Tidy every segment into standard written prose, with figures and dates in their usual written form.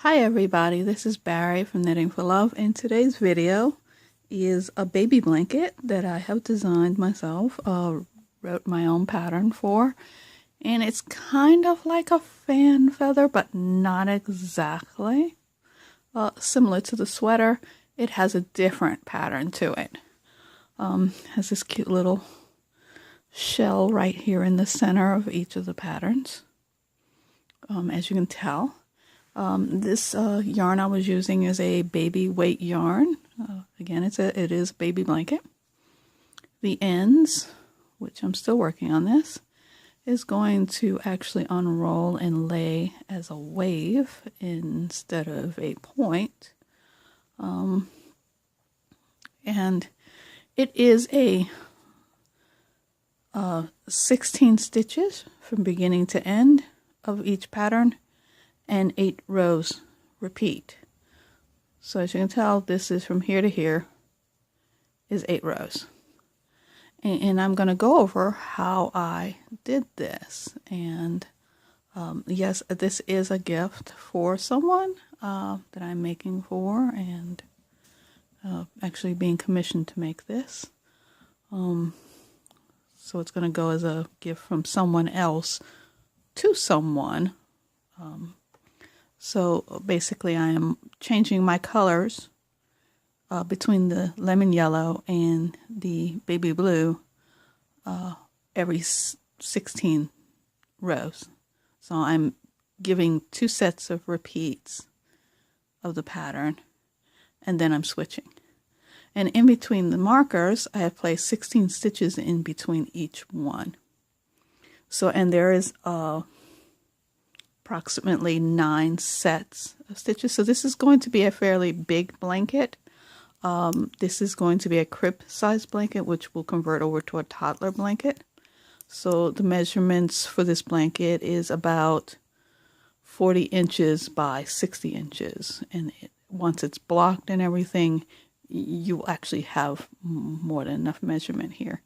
Hi everybody, this is Barry from Knitting for Love, and today's video is a baby blanket that I have designed myself, wrote my own pattern for, and it's kind of like a fan feather, but not exactly. Similar to the sweater, it has a different pattern to it. Has this cute little shell right here in the center of each of the patterns, as you can tell. This yarn I was using is a baby weight yarn. Again, it is a baby blanket. The ends, which I'm still working on this, is going to actually unroll and lay as a wave instead of a point. And it is a 16 stitches from beginning to end of each pattern, and 8 rows repeat. So as you can tell, this is from here to here is 8 rows. And I'm going to go over how I did this. And yes, this is a gift for someone that I'm making for, and actually being commissioned to make this. So it's going to go as a gift from someone else to someone. So basically I am changing my colors between the lemon yellow and the baby blue every 16 rows. So I'm giving 2 sets of repeats of the pattern, and then I'm switching. And in between the markers, I have placed 16 stitches in between each one. So, and there is approximately 9 sets of stitches. So this is going to be a fairly big blanket. This is going to be a crib size blanket, which will convert over to a toddler blanket. So the measurements for this blanket is about 40 inches by 60 inches. And once it's blocked and everything, you will actually have more than enough measurement here.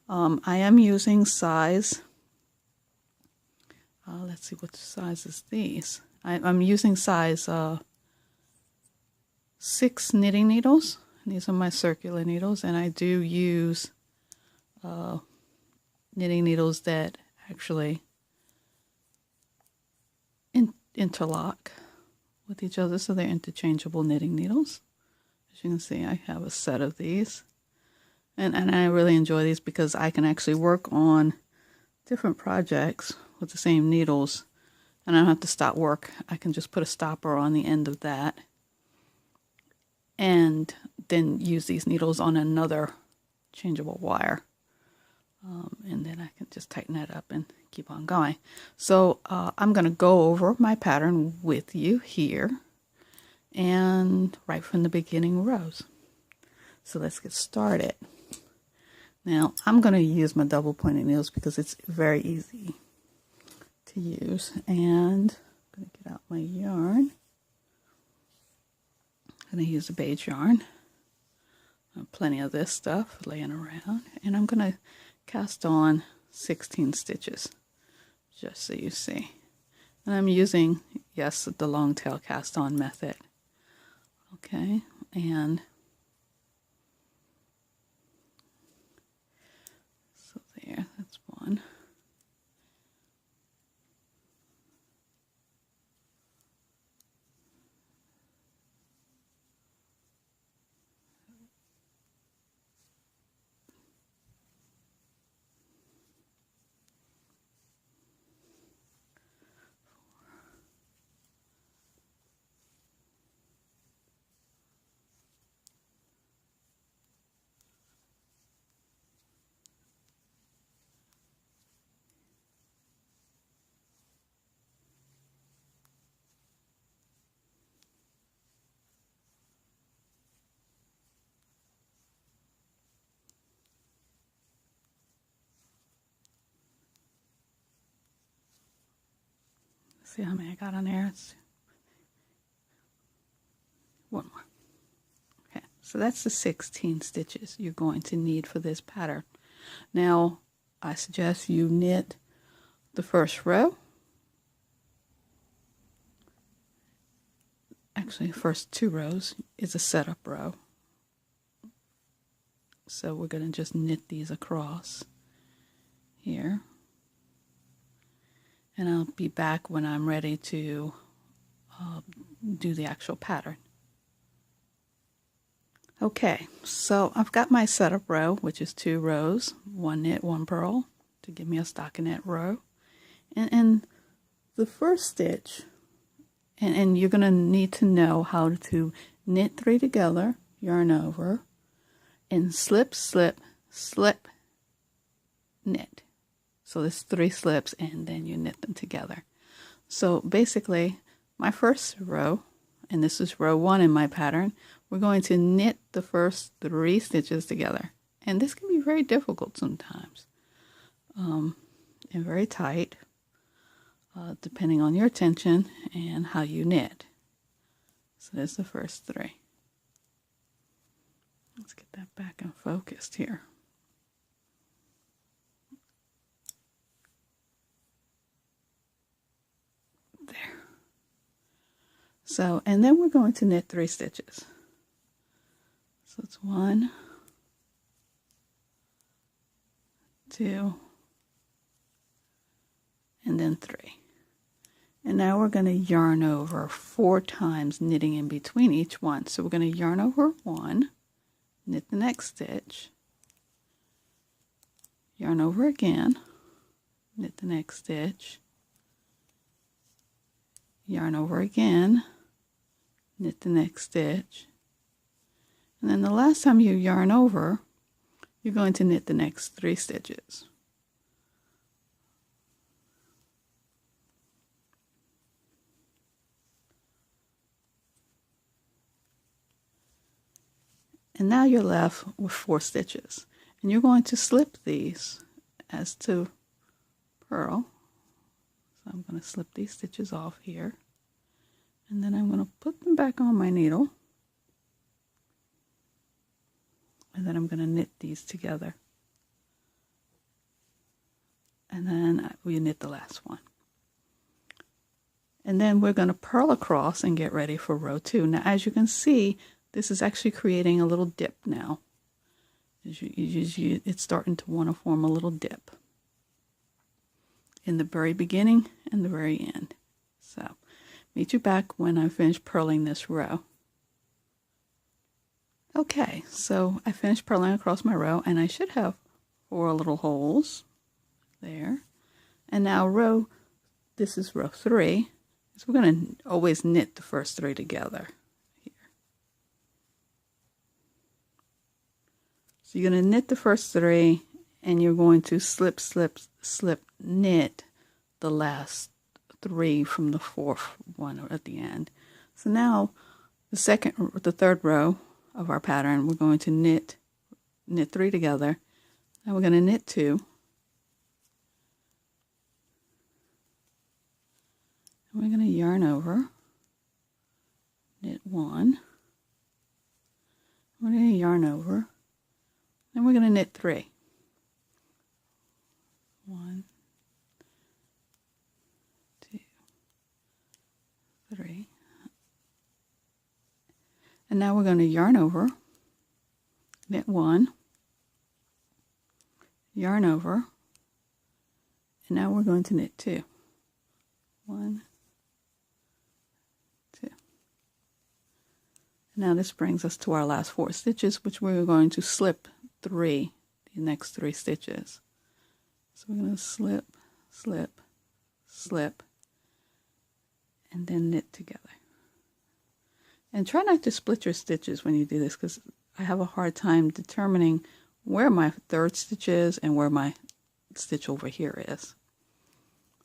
I am using size, let's see what size is these. I'm using size 6 knitting needles. These are my circular needles, and I do use knitting needles that actually interlock with each other, so they're interchangeable knitting needles. As you can see, I have a set of these, and I really enjoy these because I can actually work on different projects with the same needles, and I don't have to stop work. I can just put a stopper on the end of that and then use these needles on another changeable wire, and then I can just tighten that up and keep on going. So I'm going to go over my pattern with you here, and right from the beginning rows. So let's get started. Now I'm going to use my double pointed needles because it's very easy to use, and I'm going to get out my yarn. I'm going to use a beige yarn. Plenty of this stuff laying around, and I'm going to cast on 16 stitches just so you see. And I'm using, yes, the long tail cast on method. Okay, and so there, that's one. See how many I got on there? It's one more. Okay, so that's the 16 stitches you're going to need for this pattern. Now, I suggest you knit the first row, actually first 2 rows is a setup row. So we're going to just knit these across here. And I'll be back when I'm ready to do the actual pattern. Okay, so I've got my setup row, which is 2 rows, 1 knit, 1 purl, to give me a stockinette row. And the first stitch, and you're going to need to know how to knit 3 together, yarn over, and slip, slip, slip, knit. So there's 3 slips, and then you knit them together. So basically, my first row, and this is row 1 in my pattern, we're going to knit the first 3 stitches together. And this can be very difficult sometimes, and very tight, depending on your tension and how you knit. So there's the first 3. Let's get that back and focused here. There. So, and then we're going to knit 3 stitches. So it's 1, 2, and then 3. And now we're going to yarn over 4 times, knitting in between each one. So we're going to yarn over 1, knit the next stitch, yarn over again, knit the next stitch, yarn over again, knit the next stitch, and then the last time you yarn over, you're going to knit the next 3 stitches. And now you're left with 4 stitches. And you're going to slip these as to purl. So I'm going to slip these stitches off here. And then I'm going to put them back on my needle. And then I'm going to knit these together. And then we knit the last one. And then we're going to purl across and get ready for row 2. Now, as you can see, this is actually creating a little dip now. It's starting to want to form a little dip in the very beginning and the very end. So, meet you back when I finish purling this row. Okay, so I finished purling across my row, and I should have 4 little holes there. And now this is row 3. So we're going to always knit the first 3 together here. So you're going to knit the first 3, and you're going to slip, slip, slip, knit the last 3 from the 4th one at the end. So now the third row of our pattern, we're going to knit 3 together. Now we're going to knit 2. And we're going to yarn over, knit 1. We're going to yarn over, then we're going to knit 3. 1, 2, 3. And now we're going to yarn over, knit 1, yarn over, and now we're going to knit 2. 1, 2. Now this brings us to our last 4 stitches, which we're going to slip 3, the next 3 stitches. So we're going to slip, slip, slip, and then knit together. And try not to split your stitches when you do this, because I have a hard time determining where my 3rd stitch is and where my stitch over here is.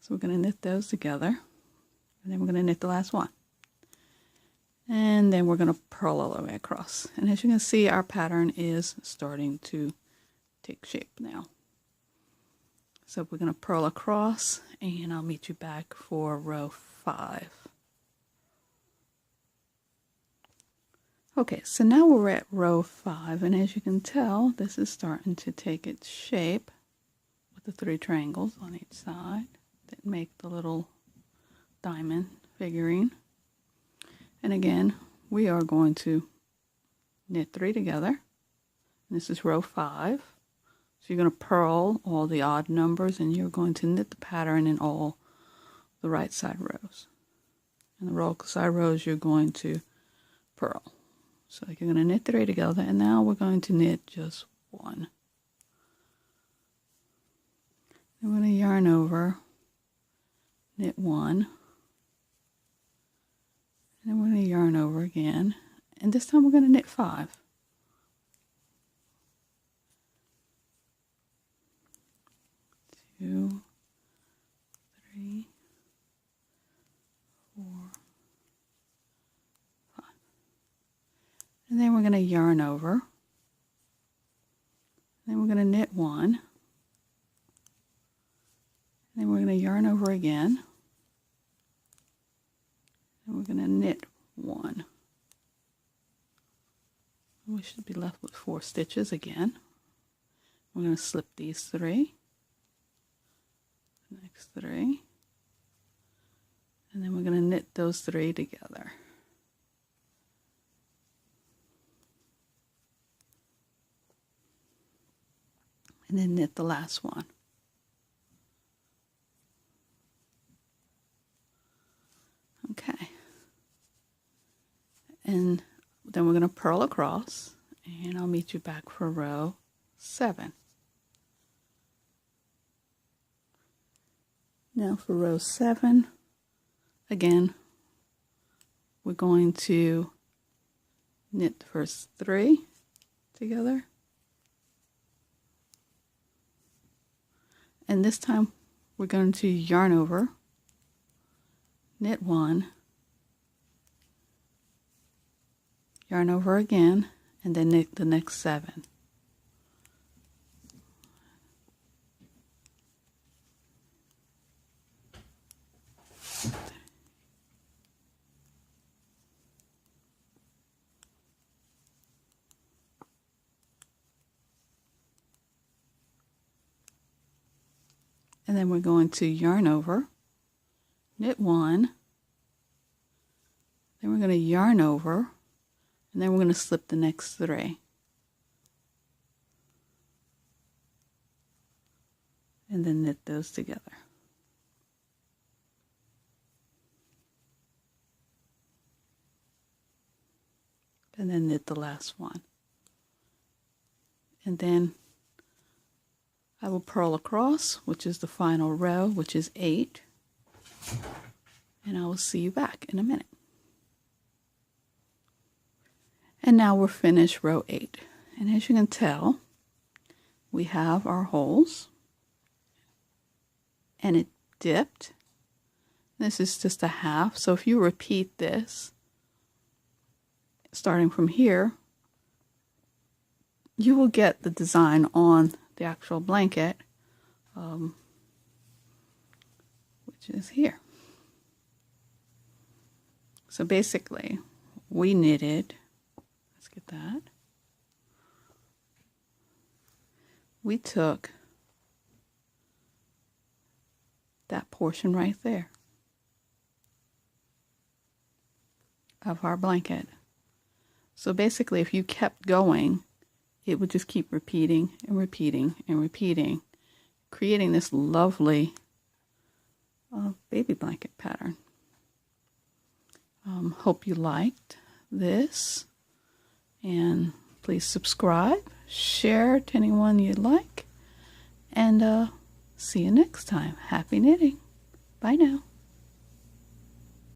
So we're going to knit those together, and then we're going to knit the last one. And then we're going to purl all the way across. And as you can see, our pattern is starting to take shape now. So we're going to purl across, and I'll meet you back for row 5. Okay, so now we're at row 5, and as you can tell, this is starting to take its shape with the 3 triangles on each side that make the little diamond figurine. And again, we are going to knit 3 together. This is row 5. So you're going to purl all the odd numbers, and you're going to knit the pattern in all the right side rows. And the wrong side rows you're going to purl. So you're going to knit 3 together, and now we're going to knit just 1. Then we're going to yarn over, knit 1, and then we're going to yarn over again, and this time we're going to knit 5. 2, 3, 4, 5. And then we're going to yarn over. Then we're going to knit 1. And then we're going to yarn over again. And we're going to knit 1. And we should be left with 4 stitches again. We're going to slip these 3. Next 3, and then we're going to knit those 3 together. And then knit the last one. Okay. And then we're going to purl across, and I'll meet you back for row 7. Now for row 7, again, we're going to knit the first 3 together. And this time we're going to yarn over, knit 1, yarn over again, and then knit the next 7. And then we're going to yarn over, knit 1, then we're going to yarn over, and then we're going to slip the next 3. And then knit those together. And then knit the last one. And then I will purl across, which is the final row, which is 8. And I will see you back in a minute. And now we're finished row 8. And as you can tell, we have our holes. And it dipped. This is just a half. So if you repeat this, starting from here, you will get the design on the actual blanket, which is here. So basically, we knitted, let's get that, we took that portion right there of our blanket. So basically, if you kept going, it would just keep repeating and repeating and repeating, creating this lovely baby blanket pattern. Hope you liked this, and please subscribe, share to anyone you'd like, and see you next time. Happy knitting. Bye now.